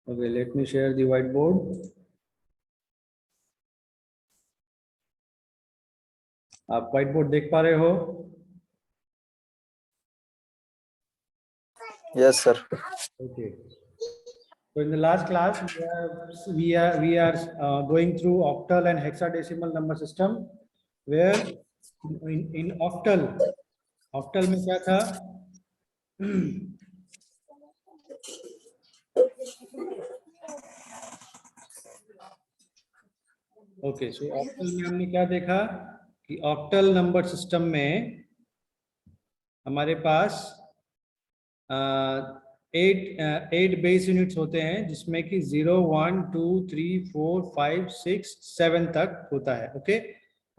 Okay, let me share the whiteboard. आप white board देख पा रहे हो? Yes, sir. Okay. So in the last class, we are going through octal and hexadecimal number system, where in octal में क्या था? Okay, सो octal में हमने क्या देखा कि ऑक्टल नंबर सिस्टम में हमारे पास 8 बेस यूनिट्स होते हैं, जिसमें कि 0 1 2 3 4 5 6 7 तक होता है। ओके,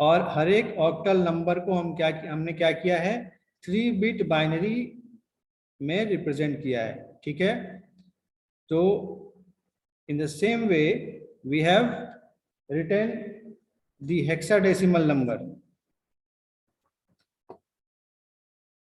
और हर एक ऑक्टल नंबर को हमने क्या किया है, 3 बिट बाइनरी में रिप्रेजेंट किया है। ठीक है, तो in the same way we have written the hexadecimal number.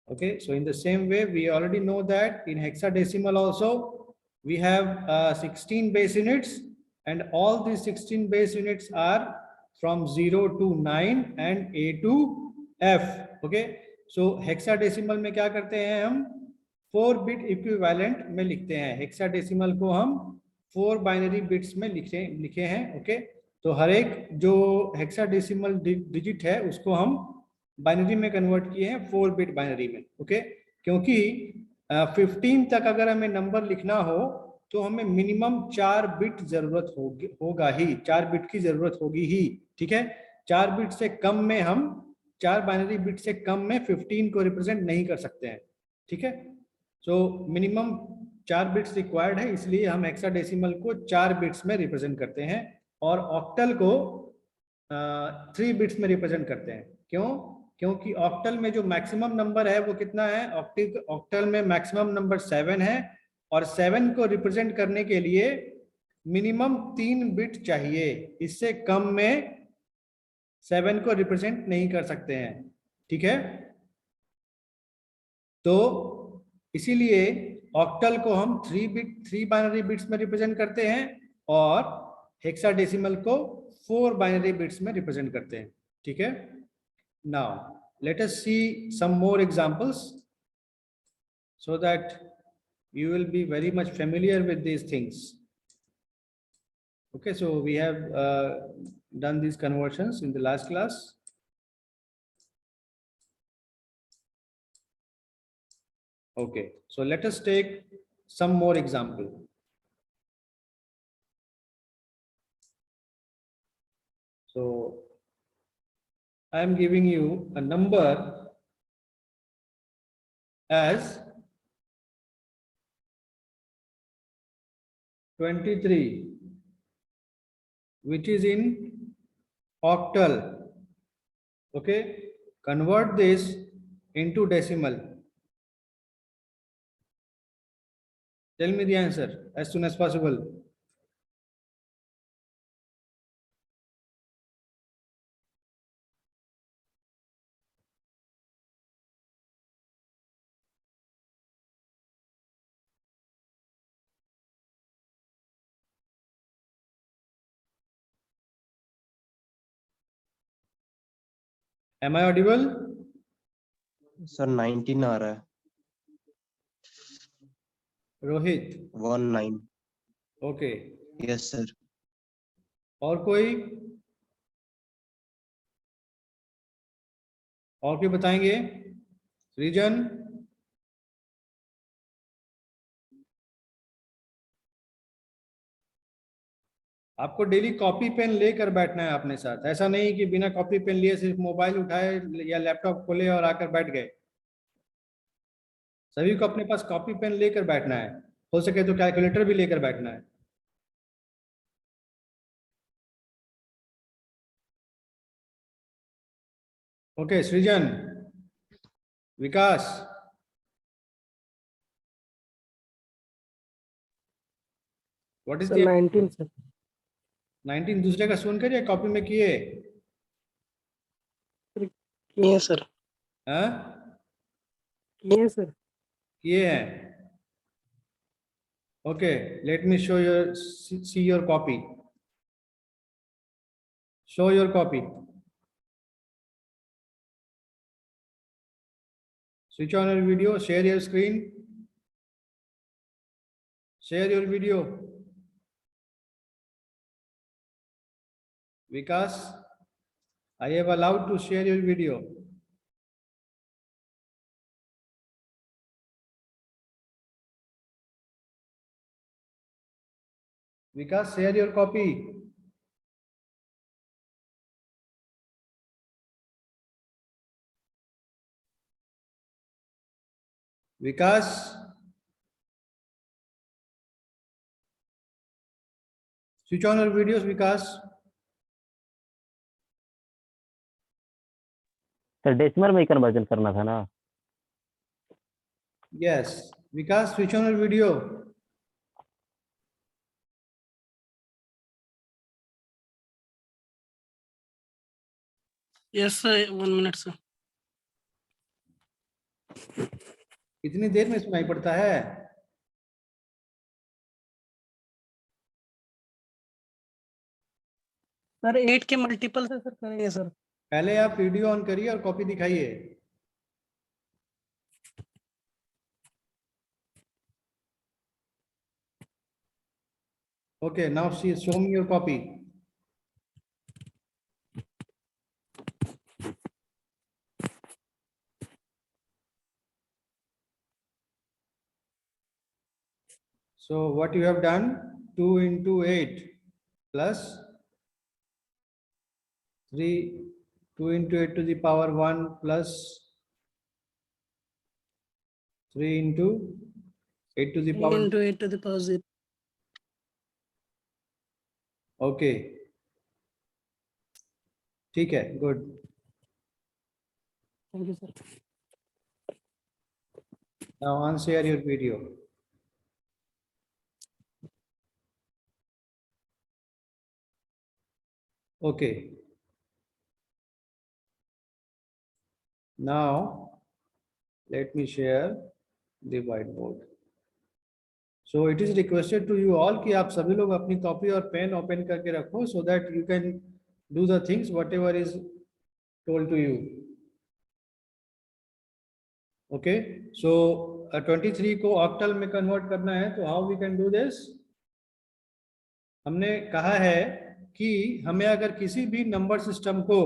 Okay, so in the same way we already know that in hexadecimal also we have 16 base units, and all these 16 base units are from 0 to 9 and A to F. Okay, so hexadecimal में क्या करते हैं, हम 4 bit equivalent में लिखते हैं। Hexadecimal को हम 4 बाइनरी बिट्स में लिखे हैं। ओके, तो हर एक जो हेक्साडेसिमल डिजिट है उसको हम बाइनरी में कन्वर्ट किए हैं 4 बिट बाइनरी में। ओके, क्योंकि 15 तक अगर हमें नंबर लिखना हो तो हमें मिनिमम 4 बिट जरूरत होगा ही, 4 बिट की जरूरत होगी ही। ठीक है, 4 बिट से कम में हम 4 बाइनरी बिट से कम में 15 को रिप्रेजेंट नहीं कर सकते हैं। ठीक है, सो मिनिमम 4 बिट्स रिक्वायर्ड है, इसलिए हम हेक्साडेसिमल को 4 बिट्स में रिप्रेजेंट करते हैं और ऑक्टल को 3 बिट्स में रिप्रेजेंट करते हैं। क्यों? क्योंकि ऑक्टल में जो मैक्सिमम नंबर है वो कितना है, ऑक्टल में मैक्सिमम नंबर 7 है, और 7 को रिप्रेजेंट करने के लिए मिनिमम 3 बिट चाहिए, इससे कम में 7 को रिप्रेजेंट नहीं कर सकते हैं। ठीक है, तो इसीलिए ऑक्टल को हम 3 बाइनरी बिट्स में रिप्रेजेंट करते हैं और हेक्साडेसिमल को 4 बाइनरी बिट्स में रिप्रेजेंट करते हैं। ठीक है, now let us see some more examples so that you will be very much familiar with these things. Okay, so we have done these conversions in the last class. Okay, so let us take some more example. So I am giving you a number as 23, which is in octal. Okay, convert this into decimal. Tell me the answer as soon as possible. Am I audible? Sir, 19 आ रहा है। Rohit 19। Okay, Yes, sir. और कोई बताएंगे? सृजन, आपको daily copy pen लेकर बैठना है अपने साथ, ऐसा नहीं कि बिना कॉपी पेन लिए सिर्फ मोबाइल उठाए या लैपटॉप खोले और आकर बैठ गए। सभी को अपने पास कॉपी पेन लेकर बैठना है, हो सके तो कैलकुलेटर भी लेकर बैठना है। ओके, सृजन, विकास, व्हाट इज 19 सर। 19 दूसरे का सुनकर या कॉपी में किए? किए सर। हाँ, किए सर। किए हैं। Okay, let me show your see your copy. Show your copy. Switch on your video, share your screen. Share your video. Vikas, I have allowed to share your video. Vikas, share your copy. Vikas, switch on your videos, Vikas. Sir decimal में conversion करना था ना। Yes, Vikas, switch on your video. Yes, sir. 1 minute, sir. कितनी देर में सुनाई पड़ता है? Sir 8 के मल्टीपल से सर करेंगे सर। पहले आप वीडियो ऑन करिए और कॉपी दिखाइए। Okay, now show me your copy. So what you have done, 2 into 8 plus 3, 2 into 8 to the power 1 plus 3 into 8 to the 3 power. into 8 to the power 0. Okay. ठीक है, good. Thank you, sir. Now unshare your video. Okay. Now let me share the whiteboard. So it is requested to you all कि आप सभी लोग अपनी copy और pen open करके रखो so that you can do the things whatever is told to you. Okay, so 23 को octal में कन्वर्ट करना है तो how we can do this? हमने कहा है कि हमें अगर किसी भी नंबर सिस्टम को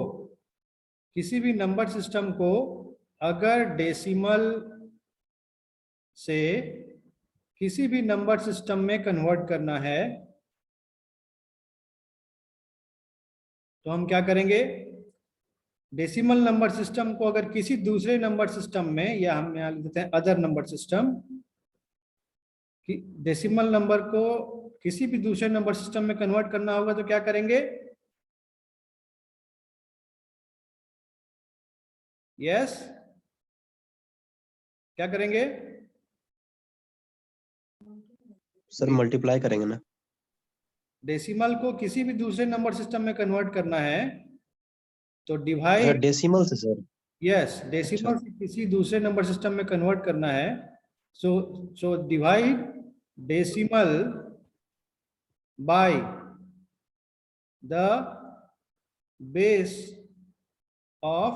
अगर डेसिमल से किसी भी नंबर सिस्टम में कन्वर्ट करना है तो हम क्या करेंगे, डेसिमल नंबर सिस्टम को अगर किसी दूसरे नंबर सिस्टम में, या हम यहाँ लिख देते हैं अदर नंबर सिस्टम, कि डेसिमल नंबर को किसी भी दूसरे नंबर सिस्टम में कन्वर्ट करना होगा तो क्या करेंगे? यस, क्या करेंगे? सर मल्टीप्लाई करेंगे ना। डेसिमल को किसी भी दूसरे नंबर सिस्टम में कन्वर्ट करना है तो डिवाइड, डेसिमल से सर। यस, डेसिमल से किसी दूसरे नंबर सिस्टम में कन्वर्ट करना है, so divide decimal by the base of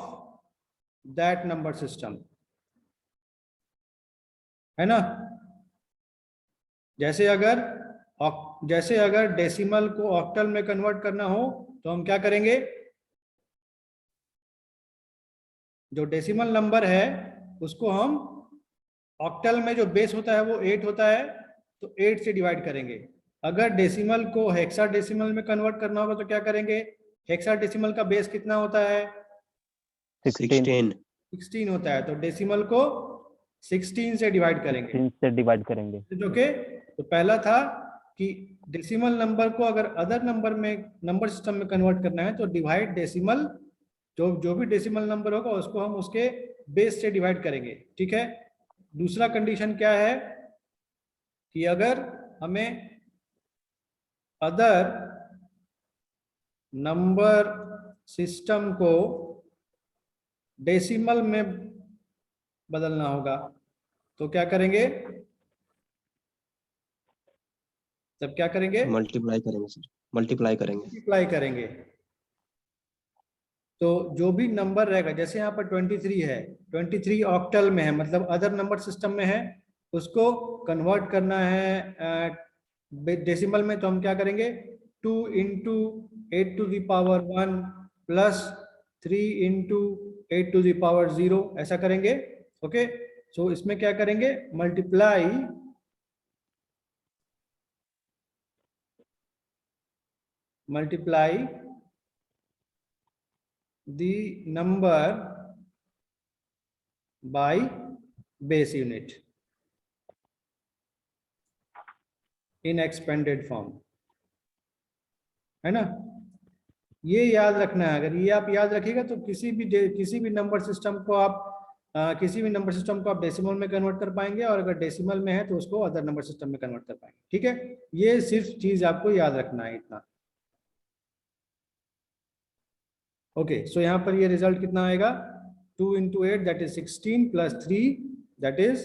that number system, है ना? जैसे अगर डेसिमल को ऑक्टल में कन्वर्ट करना हो तो हम क्या करेंगे, जो डेसिमल नंबर है उसको हम ऑक्टल में जो बेस होता है वो 8 होता है तो 8 से डिवाइड करेंगे। अगर डेसिमल को हेक्साडेसिमल में कन्वर्ट करना होगा तो क्या करेंगे, हेक्साडेसिमल का बेस कितना होता है? 16 होता है, तो डेसिमल को 16 से डिवाइड करेंगे। ओके, तो पहला था कि डेसिमल नंबर को अगर अदर नंबर सिस्टम में कन्वर्ट करना है तो डिवाइड डेसिमल, जो भी डेसिमल नंबर होगा उसको हम उसके बेस से डिवाइड करेंगे। ठीक है, दूसरा कंडीशन क्या है कि अगर हमें अदर नंबर सिस्टम को डेसिमल में बदलना होगा तो क्या करेंगे? तब क्या करेंगे? मल्टीप्लाई करेंगे सर, मल्टीप्लाई करेंगे। मल्टीप्लाई करेंगे। तो जो भी नंबर रहेगा, जैसे यहाँ पर 23 है, 23 ऑक्टल में है, मतलब अदर नंबर सिस्टम में है, उसको कन्वर्ट करना है डेसिमल में, तो हम क्या करेंगे? 2 इंटू 8⁻1 प्लस 3 इंटू 8⁻0, ऐसा करेंगे। ओके, सो इसमें क्या करेंगे? Multiply the number by base unit in expanded form, है ना? ये याद रखना है। अगर ये आप याद रखिएगा तो किसी भी नंबर सिस्टम को आप डेसिमल में कन्वर्ट कर पाएंगे, और अगर डेसिमल में है तो उसको अदर नंबर सिस्टम में कन्वर्ट कर पाएंगे। ठीक है, ये सिर्फ चीज आपको याद रखना है, इतना। ओके, सो यहाँ पर ये रिजल्ट कितना आएगा? 2 into 8 that is 16 plus 3 that is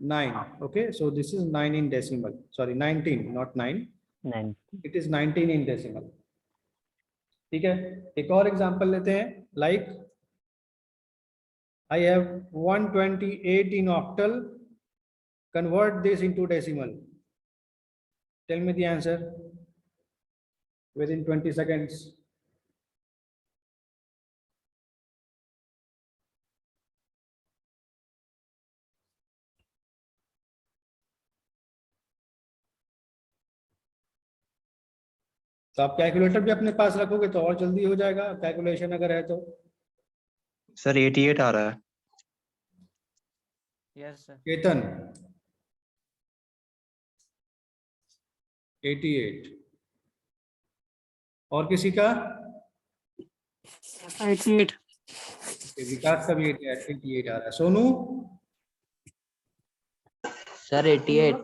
9. Okay, so this is 9 in decimal, sorry 19, not 9, 9. it is 19 in decimal. ठीक है, एक और एग्जांपल लेते हैं। Like I have 128 in octal, convert this into decimal, tell me the answer within 20 seconds. तो आप calculator भी अपने पास रखोगे तो और जल्दी हो जाएगा, कैलकुलेशन अगर है तो। सर 88 आ रहा है। Yes sir. केतन 88, और किसी का? 88। विकास का भी 88 आ रहा है। सोनू? सर 88।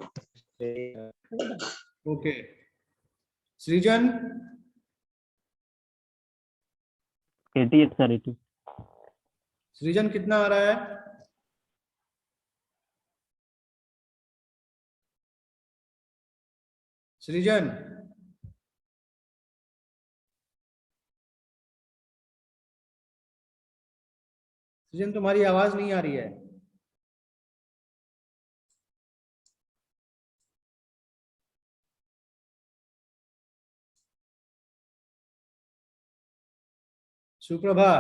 ओके, सृजन? 88 सर, 80. सृजन कितना आ रहा है? सृजन? सृजन तुम्हारी आवाज नहीं आ रही है। सुप्रभा?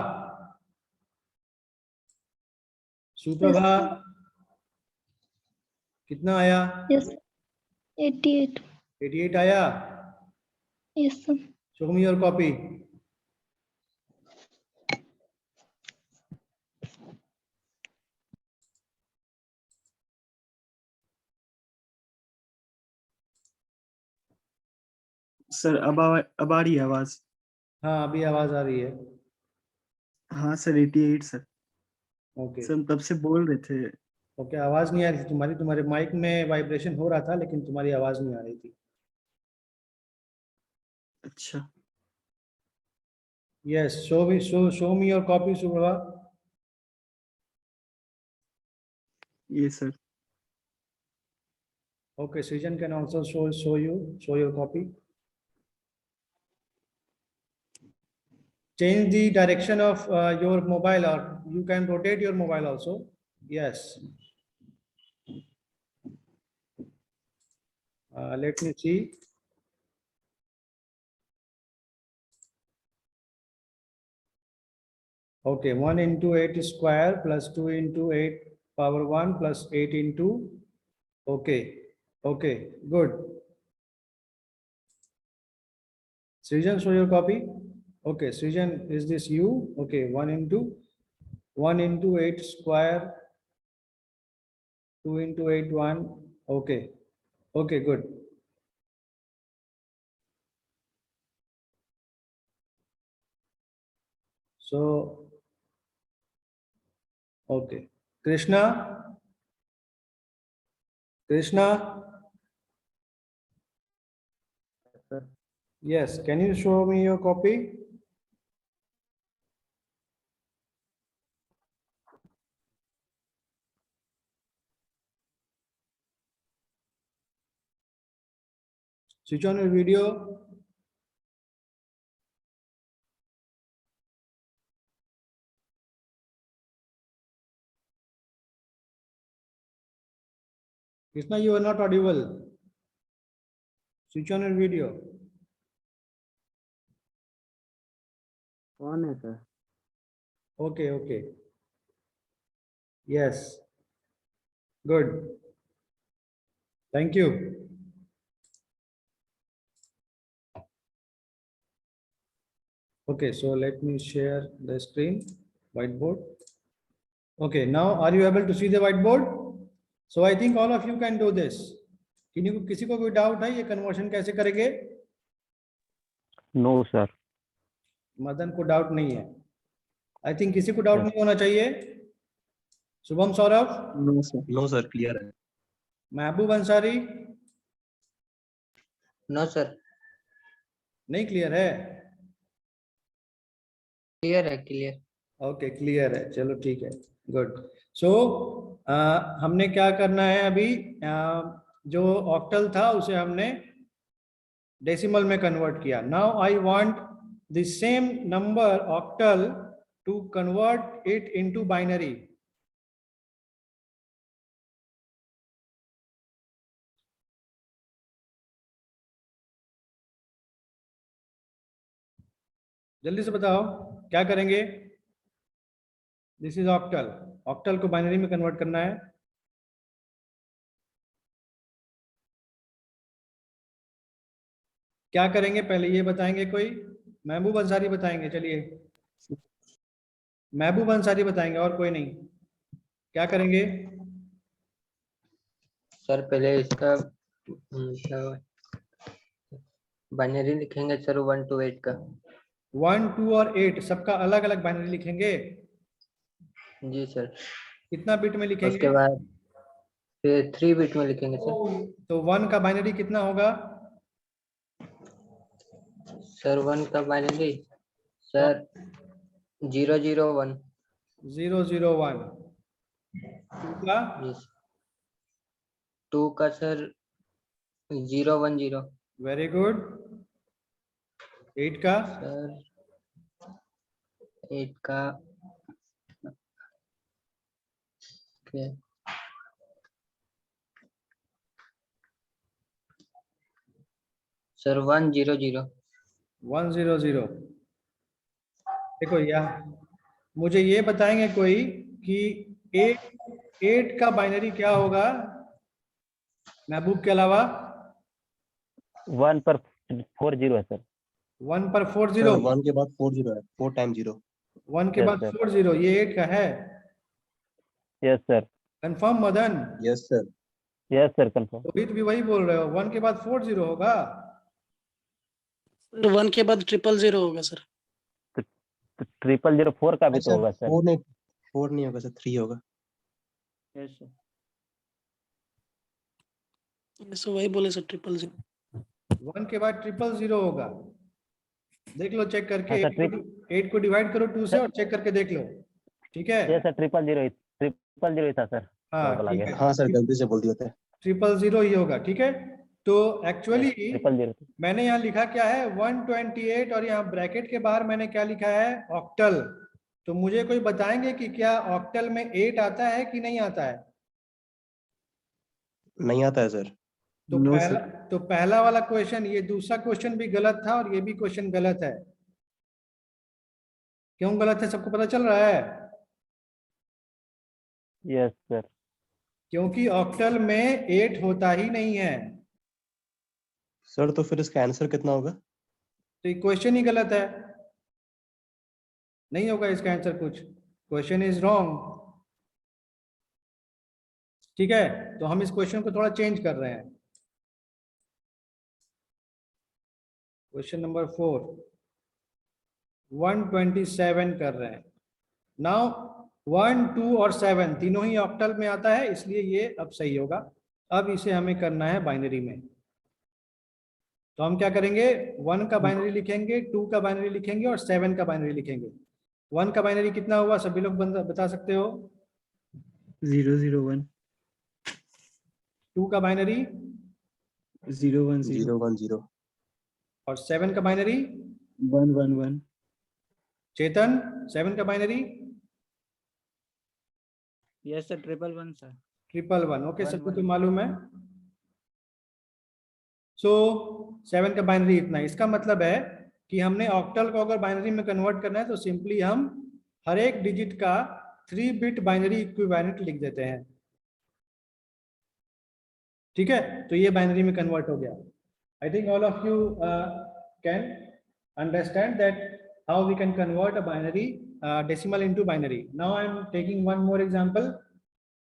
सुप्रभा कितना आया? Yes, 88. 88 आया। Yes, sir. Show me your copy. Sir अब आ रही है आवाज? हाँ, अभी आवाज आ रही है। हाँ सर 88 सर। ओके सर हम तब से बोल रहे थे। ओके, आवाज नहीं आ रही थी तुम्हारी, तुम्हारे माइक में वाइब्रेशन हो रहा था लेकिन तुम्हारी आवाज नहीं आ रही थी। अच्छा yes, show me your copy Suprabha. ये sir. Okay, Srijan can also show your copy. Change the direction of your mobile, or you can rotate your mobile also. Yes. Let me see. Okay, 1 into 8 square plus 2 into 8 power 1 plus 8 into. Okay, okay, good. Srijan, show your copy. Okay, Srijan, is this you? Okay, 1 into 8 square, 2 into 8, 1. Okay, okay, good. So, okay, Krishna, yes, can you show me your copy? Switch on your video. Krishna, you are not audible. Switch on your video. कौन है sir? Okay, okay. Yes. Good. Thank you. Okay, so let me share the screen, whiteboard. Okay, now are you able to see the whiteboard? So I think all of you can do this. किसी को कोई doubt है ये conversion कैसे करेंगे? No sir. Madan को doubt नहीं है. आई थिंक किसी को डाउट नहीं होना चाहिए. Shubham Saurabh, no sir. No sir, clear है। महबूब अंसारी, नो सर, नहीं क्लियर है? क्लियर है, क्लियर। ओके, क्लियर है, चलो ठीक है, गुड. सो हमने क्या करना है अभी, जो ऑक्टल था उसे हमने डेसिमल में कन्वर्ट किया. Now I want the same number octal to convert it into binary. जल्दी से बताओ क्या करेंगे. This is octal. ऑक्टल को बाइनरी में कन्वर्ट करना है. क्या करेंगे पहले ये बताएंगे कोई? महबूब अंसारी बताएंगे. चलिए, महबूब अंसारी बताएंगे, और कोई नहीं. क्या करेंगे? सर पहले इसका बाइनरी लिखेंगे सर 1 to 8 का. 1, 2 और 8 सबका अलग अलग बाइनरी लिखेंगे. जी सर. कितना बिट में लिखेंगे? उसके बाद फिर 3 बिट में लिखेंगे सर. तो 1 का बाइनरी कितना होगा? सर 1 का बाइनरी सर 001. 001. 2 का? जी सर. 2 का सर 010. Very good. 8 का? सर 8 का सर 100. 100. देखो यार, मुझे ये बताएंगे कोई कि 8 का बाइनरी क्या होगा महबूब के अलावा? 1 पर 40 है सर. 1 पर 40. 1 के बाद 40 है, 4 टाइम 0। 1 के Yes, बाद sir. 40. ये 8 का है. Yes sir. Confirm Madan? Yes sir. Yes sir, confirm. Rohit भी वही बोल रहे हो. 1 के बाद 40 होगा. 1 के बाद 000 होगा सर. तो 0004 का भी तो होगा सर. 4 नहीं होगा सर, 3 होगा। Yes sir. ऐसे वही बोले सर 000. 1 के बाद 000 होगा. देख लो चेक करके. हाँ, सर, 8 को डिवाइड करो 2 से और चेक करके देख लो. ठीक है? यस सर, 000 ही था सर. हाँ बोला ठीक गया. है. हाँ सर, गलती से बोल दिया था। 000 ही होगा. ठीक है. तो एक्चुअली 000. मैंने यहाँ लिखा क्या है 128 और यहाँ ब्रैकेट के बाहर मैंने क्या लिखा है ऑक्टल. तो मुझे कोई बताएंगे कि क्या ऑक्टल में 8 आता है कि नहीं आता है? नहीं आता है सर। तो No, पहला वाला क्वेश्चन, ये दूसरा क्वेश्चन भी गलत था और ये भी क्वेश्चन गलत है. क्यों गलत है सबको पता चल रहा है? Yes sir. क्योंकि ऑक्टल में 8 होता ही नहीं है. सर तो फिर इसका आंसर कितना होगा? तो ये क्वेश्चन ही गलत है. नहीं होगा इसका आंसर कुछ. Question is wrong. ठीक है, तो हम इस क्वेश्चन को थोड़ा चेंज कर रहे हैं. क्वेश्चन नंबर 4 127 कर रहे हैं. नाउ 1, 2 और 7 तीनों ही ऑक्टल में आता है, इसलिए ये अब सही होगा. अब इसे हमें करना है बाइनरी में. तो हम क्या करेंगे, 1 का बाइनरी लिखेंगे, 2 का बाइनरी लिखेंगे और 7 का बाइनरी लिखेंगे. 1 का बाइनरी कितना हुआ सभी लोग बता सकते हो? 001. 2 का बाइनरी 0 1 0 0 1 0 और 7 का बाइनरी 1 1 1 चेतन 7 का binary yes sir 111 sir 111 okay सबको तो 111 मालूम है। सो 7 का बाइनरी इतना है। इसका मतलब है कि हमने ऑक्टल को अगर बाइनरी में कन्वर्ट करना है तो सिंपली हम हर एक डिजिट का 3 बिट बाइनरी इक्विवेलेंट लिख देते हैं। ठीक है, तो ये बाइनरी में कन्वर्ट हो गया। I think all of you can understand that how we can convert a binary decimal into binary. Now I am taking one more example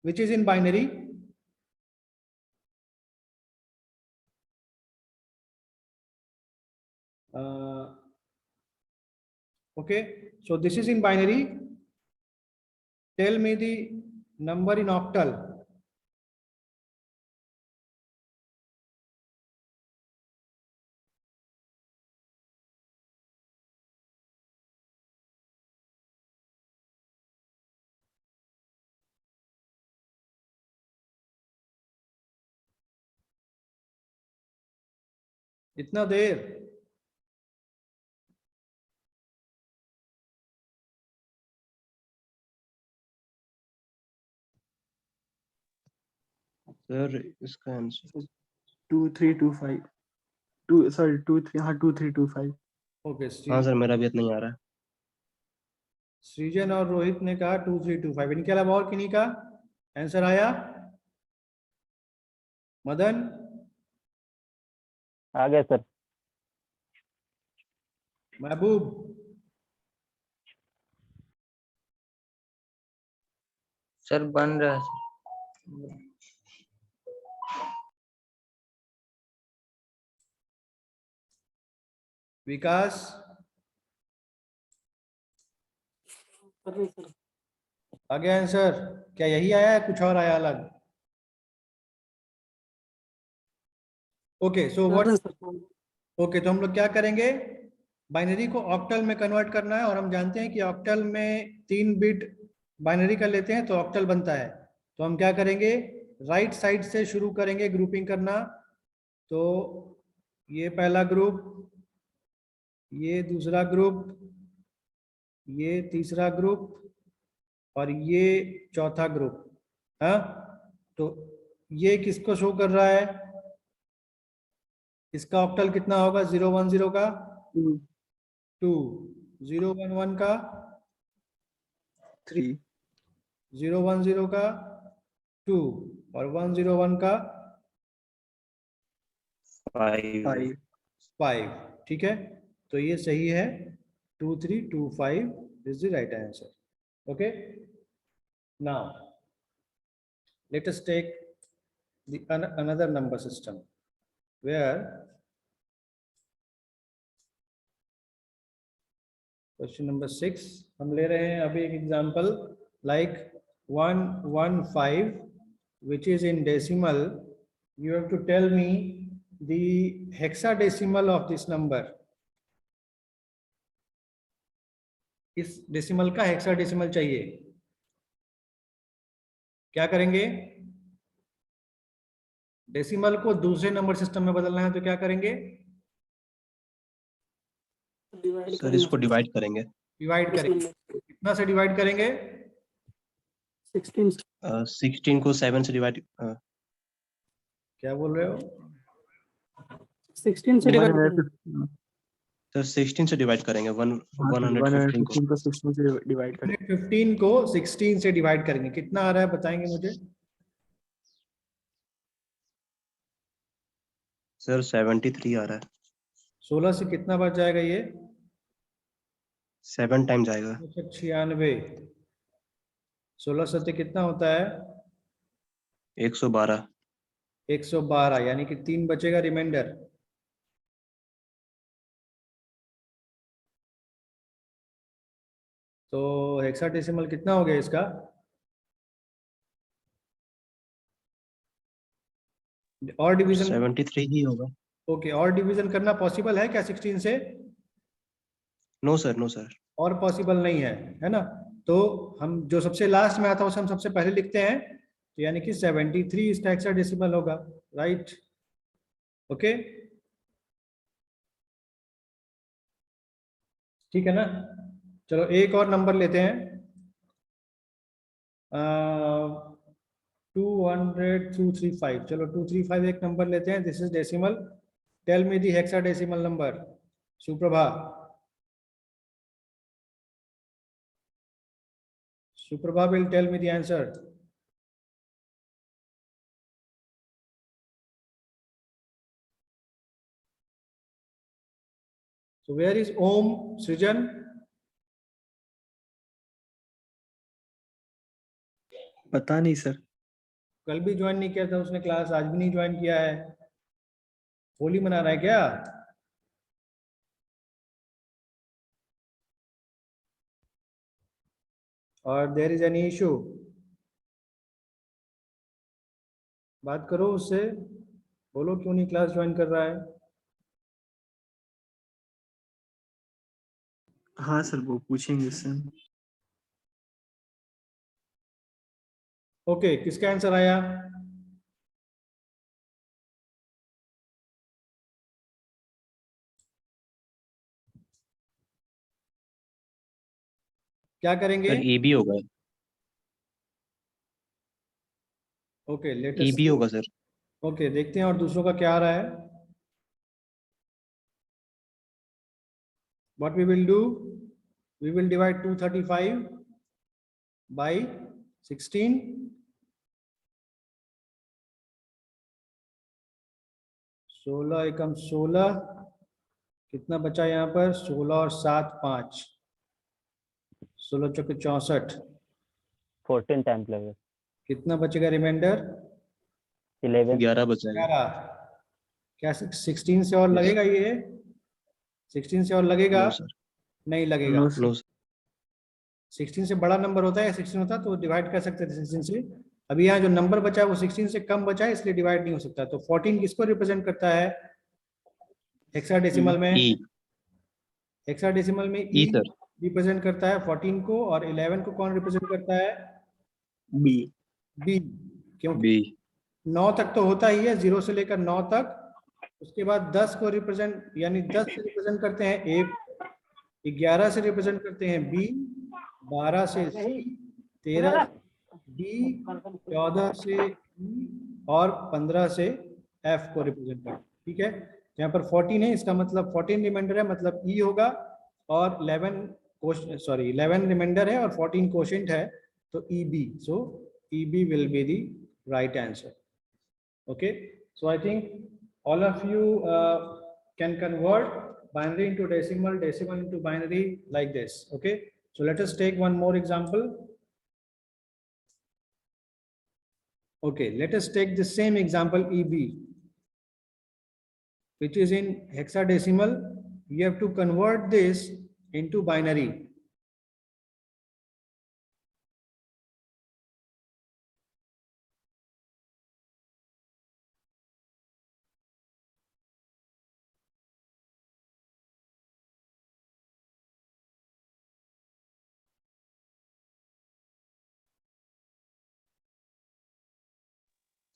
which is in binary. Okay, so this is in binary. Tell me the number in octal. इतना देर sir इसका answer 2 3 2 5 2 sorry 2 3 हाँ 2 3 2 5 okay. हाँ sir मेरा भी इतना ही आ रहा है। सृजन और रोहित ने कहा 2325। इनके अलावा और किन्हीं का आंसर आया? मदन आ गया सर। महबूब सर बन रहा है सर। विकास सर आ गया आंसर? क्या यही आया है कुछ और आया अलग? ओके सो व्हाट ओके तो हम लोग क्या करेंगे, बाइनरी को ऑक्टल में कन्वर्ट करना है और हम जानते हैं कि ऑक्टल में 3 बिट बाइनरी का लेते हैं तो ऑक्टल बनता है। तो हम क्या करेंगे, राइट साइड से शुरू करेंगे ग्रुपिंग करना। तो ये पहला ग्रुप, ये दूसरा ग्रुप, ये तीसरा ग्रुप और ये चौथा ग्रुप। हाँ, तो ये किसको शो कर रहा है? इसका ऑक्टल कितना होगा? 010 का 2, 011 का 3 010 का 2 और 101 का 5 5। ठीक है, तो ये सही है। 2325 is the right answer. Okay, now let us take another number system where question number 6 हम ले रहे हैं अभी एक example like 115 which is in decimal. You have to tell me the hexadecimal of this number. इस decimal का hexadecimal चाहिए। क्या करेंगे, डेसिमल को दूसरे नंबर सिस्टम में बदलना है तो क्या करेंगे? सर इसको डिवाइड करेंगे। डिवाइड करेंगे। कितना से डिवाइड करेंगे? 16 को 7 से डिवाइड क्या बोल रहे हो? 16 से डिवाइड सर 16 से डिवाइड करेंगे 115 को। 115 को 16 से डिवाइड करें। 15 को 16 से डिवाइड करेंगे, कितना आ रहा है बताएंगे मुझे? सर 73 आ रहा है। 16 से कितना बच जाएगा? ये 7 टाइम जाएगा। 96। 16 सत्ते कितना होता है? 112। 112, यानी कि 3 बचेगा रिमाइंडर। तो हेक्साडेसिमल कितना हो गया इसका? और डिवीजन 73 ही होगा। ओके, और डिवीजन करना पॉसिबल है क्या 16 से? No sir, no sir. और पॉसिबल नहीं है ना? तो हम जो सबसे लास्ट में आता है उसे हम सबसे पहले लिखते हैं, तो यानी कि 73 इसका हेक्साडेसिमल होगा, राइट? ओके, ठीक है ना। चलो एक और नंबर लेते हैं, 235। चलो 235 एक नंबर लेते हैं, this is decimal. Tell me the hexadecimal number, Suprabha. Suprabha will tell me the answer. So where is Om Srijan? पता नहीं सर। कल भी ज्वाइन नहीं किया था उसने क्लास, आज भी नहीं ज्वाइन किया है। होली मना रहा है क्या? और देयर इज एनी इशू? बात करो उससे, बोलो क्यों नहीं क्लास ज्वाइन कर रहा है। हाँ सर, वो पूछेंगे उससे। ओके, किसका आंसर आया? क्या करेंगे? सर ए बी होगा, okay, let A us B होगा सर। ओके, देखते हैं और दूसरों का क्या आ रहा है। What we will do, we will divide 235 by 16. 16 एकम 16, कितना बचा यहाँ पर? 16 और 7 5, 16 चौके 64, 14 टाइम्स लगेगा। कितना बचेगा रिमाइंडर? 11। 11 बचा है। 11। क्या 16 से और लगेगा ये? 16 से और लगेगा? नो सर, नहीं लगेगा। No sir. No sir. 16 से बड़ा नंबर होता है, 16 होता तो डिवाइड कर सकते थे 16 से। अभी यहाँ जो नंबर बचा है वो 16 से कम बचा है, इसलिए डिवाइड नहीं हो सकता। तो 14 किसको रिप्रेजेंट करता है हेक्साडेसिमल में? ई, हेक्साडेसिमल में ई ई सर। रिप्रेजेंट करता है 14 को, और 11 को कौन रिप्रेजेंट करता है? बी। बी, क्योंकि बी 9 तक तो होता ही है, 0 से लेकर 9 तक। उसके बाद 10 को रिप्रेजेंट, यानी 10 से रिप्रेजेंट करते हैं ए, 11 से रिप्रेजेंट करते हैं बी, 12 से सी, 13 डी, 14 से ई, और 15 से एफ को रिप्रेजेंट करते हैं। ठीक है, यहाँ पर 14 है, इसका मतलब 14 रिमाइंडर है, मतलब ई होगा, और 11 रिमाइंडर है और 14 क्वोशिएंट है, तो E B. So E B will be the right answer. Okay, so I think all of you can convert binary into decimal, decimal into binary like this. Okay, so let us take one more example. Okay, let us take the same example EB, which is in hexadecimal. We have to convert this into binary.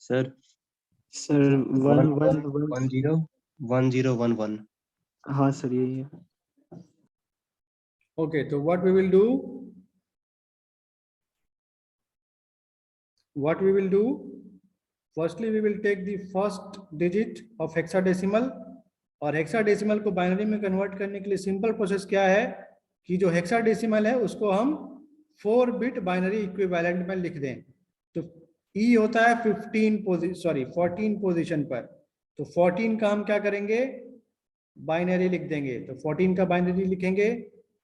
Sir sir 1 1 1 0 1 0 1 1। हाँ sir, यही है। Okay, so what we will do? What we will do? Firstly, we will take the first digit of hexadecimal, और hexadecimal को binary में convert करने के लिए simple process क्या है कि जो हेक्साडेसिमल है उसको हम 4 बिट बाइनरी इक्विवेलेंट में लिख दें। तो ई होता है 14 पोजीशन पर, तो 14 का हम क्या करेंगे? बाइनरी लिख देंगे। तो 14 का बाइनरी लिखेंगे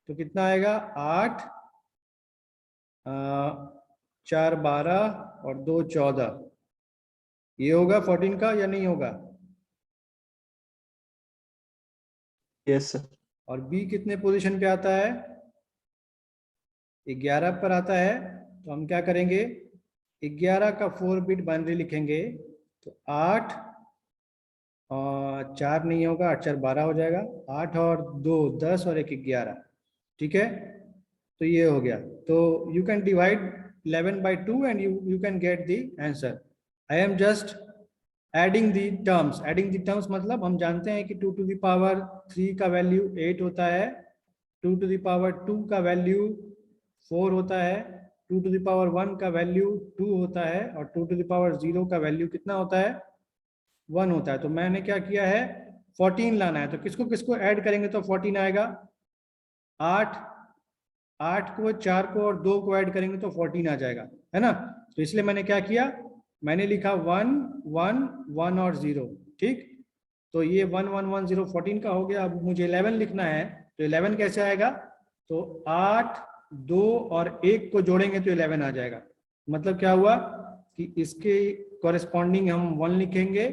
तो कितना आएगा? 8 4 12 और 2 14। ये होगा 14 का या नहीं होगा? Yes sir. और बी कितने पोजीशन पे आता है? 11 पर आता है। तो हम क्या करेंगे? 11 का 4 बिट बाइनरी लिखेंगे। तो 8 और 4 नहीं होगा, 8 4 12 हो जाएगा, 8 और 2 10 और 1 11। ठीक है, तो ये हो गया। तो you can divide 11 by 2 and you can get the answer. I adding the terms, adding the terms मतलब हम जानते हैं कि 2 to the power 3 का वैल्यू 8 होता है, 2 to the power 2 का वैल्यू 4 होता है, 2 to the power 1 का वैल्यू 2 होता है और 2 to the power 0 का वैल्यू कितना होता है 1 होता है। तो मैंने क्या किया है 14 लाना है, तो किसको किसको ऐड करेंगे तो 14 आएगा, 8 को 4 को और 2 को ऐड करेंगे तो 14 आ जाएगा, है ना। तो इसलिए मैंने क्या किया, मैंने लिखा 1 1 1 और 0, ठीक। तो ये 1 1 1 0 14 का हो गया। अब मुझे 11 लिखना है, तो 11 कैसे आएगा, तो 8 2 और 1 को जोड़ेंगे तो 11 आ जाएगा। मतलब क्या हुआ कि इसके कॉरेस्पॉन्डिंग हम 1 लिखेंगे,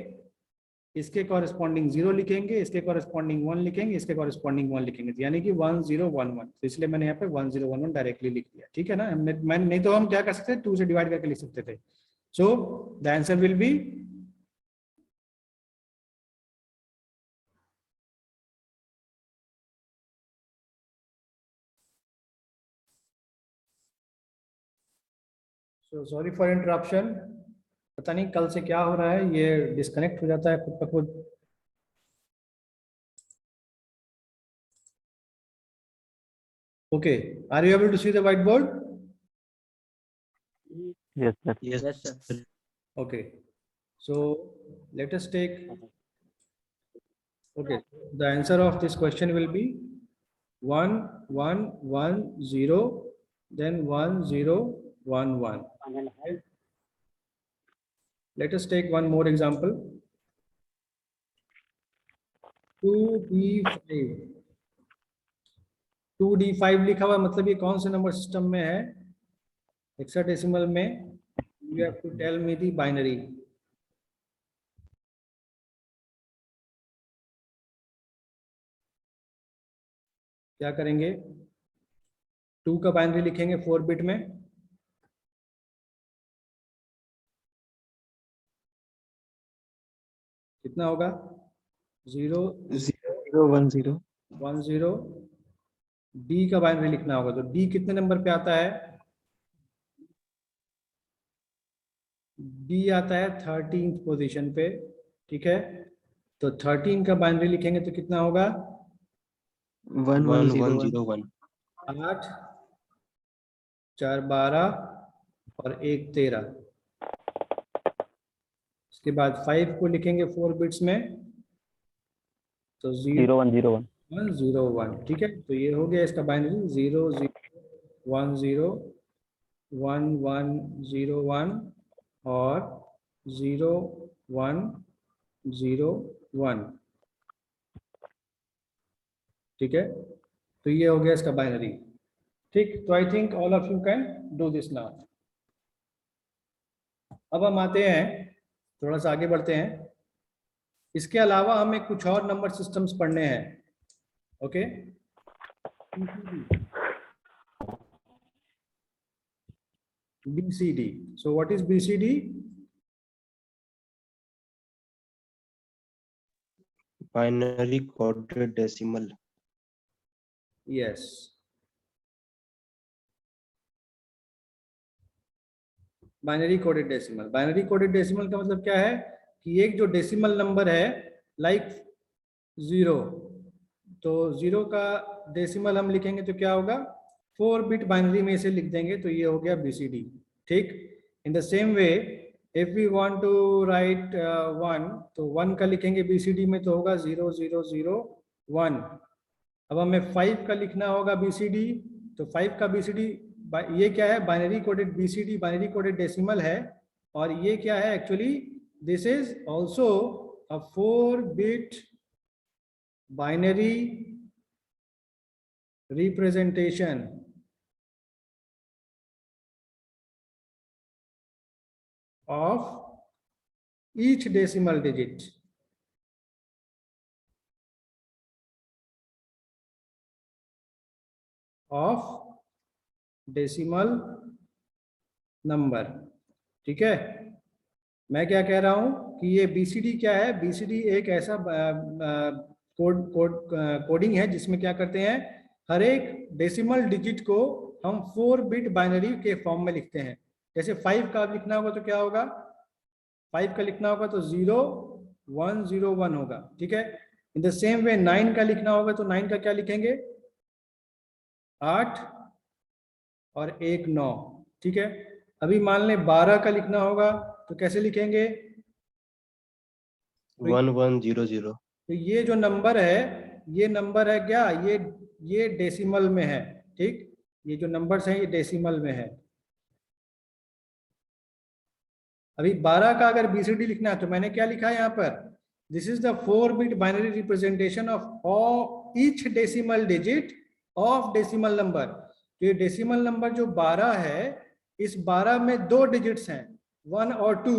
इसके कॉरेस्पॉन्डिंग 0 लिखेंगे, इसके कॉरेस्पॉन्डिंग 1 लिखेंगे, इसके कॉरेस्पॉन्डिंग 1 लिखेंगे, यानी कि 1 0 1 1। तो इसलिए मैंने यहाँ पे 1 0 1 1 डायरेक्टली लिख दिया, ठीक है ना। मैं नहीं तो हम क्या कर सकते थे, 2 से डिवाइड करके लिख सकते थे। So the answer will be sorry for interruption, पता नहीं कल से क्या हो रहा है, ये डिस्कनेक्ट हो जाता है खुद ब खुद। Okay, are you able to see the whiteboard? Yes, sir. Yes, Yes, sir. sir. Okay, so let us take. Okay, the answer of this question will be 1 1 1 0, then 1 0 1 1. Let us take one more example. 2D5. 2D5 लिखा हुआ, मतलब ये कौन से number system में है, hexadecimal में। You have to tell me the binary. क्या करेंगे, 2 का बाइनरी लिखेंगे 4 बिट में, कितना होगा 0 0 1 0 1 0। डी का बाइनरी लिखना होगा, तो डी कितने नंबर पे आता है, डी आता है 13th पोजीशन पे, ठीक है। तो 13 का बाइनरी लिखेंगे तो कितना होगा 1 1 0 1 0 1 8 4 12 और 1 13। इसके बाद 5 को लिखेंगे 4 बिट्स में, तो 0 1 0 1 1 0 1, ठीक है। तो ये हो गया इसका बाइनरी 0 0 1 0 1 1 0 1 और 0 1 0 1, ठीक है। तो ये हो गया इसका बाइनरी, ठीक। तो आई think all of you can do this now. अब हम आते हैं, थोड़ा सा आगे बढ़ते हैं। इसके अलावा हमें कुछ और नंबर सिस्टम्स पढ़ने हैं, okay. BCD. So what is BCD? Binary coded decimal. Yes. Binary coded decimal. Binary coded decimal का मतलब क्या है कि एक जो डेसिमल नंबर है, लाइक 0, तो 0 का डेसिमल हम लिखेंगे तो क्या होगा 4 बिट बाइनरी में से लिख देंगे, तो ये हो गया BCD, ठीक। In the same way if we want to write 1, तो 1 का लिखेंगे BCD में तो होगा 0 0 0 1। अब हमें 5 का लिखना होगा BCD, तो 5 का BCD, ये क्या है binary coded BCD, binary coded decimal है। और ये क्या है actually, this is also a 4 bit binary representation of each decimal digit of decimal number, ठीक है। मैं क्या कह रहा हूं कि ये BCD क्या है, BCD एक ऐसा कोडिंग है जिसमें क्या करते हैं, हर एक डेसिमल डिजिट को हम 4 बिट बाइनरी के फॉर्म में लिखते हैं। जैसे 5 का लिखना होगा तो क्या होगा 5 का लिखना होगा तो 0 1 0 1 होगा, ठीक है। इन द सेम वे 9 का लिखना होगा तो 9 का क्या लिखेंगे, 8 और 1 9, ठीक है। अभी मान लें 12 का लिखना होगा तो कैसे लिखेंगे, 1100। तो ये जो नंबर है, ये नंबर है क्या, ये डेसिमल में है, ठीक। ये जो नंबर्स हैं ये डेसिमल में है। अभी 12 का अगर बीसीडी लिखना है तो मैंने क्या लिखा है यहाँ पर, this is the 4-bit binary representation of each decimal digit of decimal number. तो ये डेसिमल नंबर जो 12 है, इस 12 में 2 डिजिट्स हैं, 1 और 2,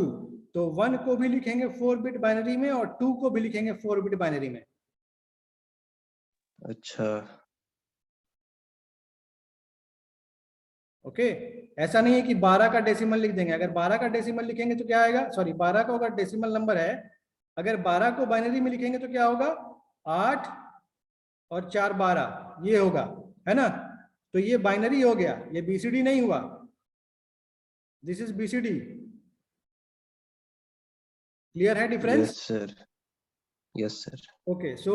तो 1 को भी लिखेंगे 4-bit बाइनरी में और 2 को भी लिखेंगे 4-bit बाइनरी में। अच्छा, ओके ऐसा नहीं है कि 12 का डेसिमल लिख देंगे। अगर 12 का डेसिमल लिखेंगे तो क्या आएगा, सॉरी 12 का अगर डेसिमल नंबर है, अगर 12 को बाइनरी में लिखेंगे तो क्या होगा, 8 और 4 12, ये होगा, है ना। तो ये बाइनरी हो गया, ये बीसीडी नहीं हुआ, दिस इज बीसीडी। क्लियर है difference? Yes sir, yes sir. Okay, so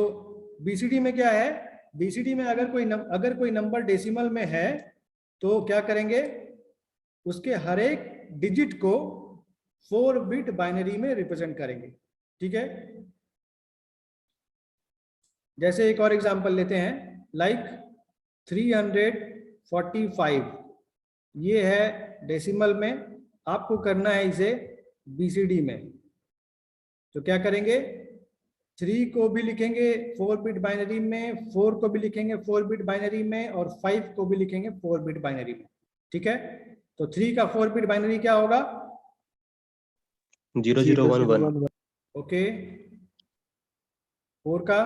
BCD में क्या है, बीसीडी में अगर कोई नंबर डेसिमल में है तो क्या करेंगे, उसके हर एक डिजिट को 4-bit बाइनरी में रिप्रेजेंट करेंगे, ठीक है। जैसे एक और एग्जांपल लेते हैं, लाइक 345, ये है डेसिमल में, आपको करना है इसे बीसीडी में। तो क्या करेंगे, 3 को भी लिखेंगे 4-bit बाइनरी में, 4 को भी लिखेंगे 4-bit बाइनरी में और 5 को भी लिखेंगे 4-bit बाइनरी में, ठीक है। तो 3 का 4-bit बाइनरी क्या होगा, 0011। ओके। 4 का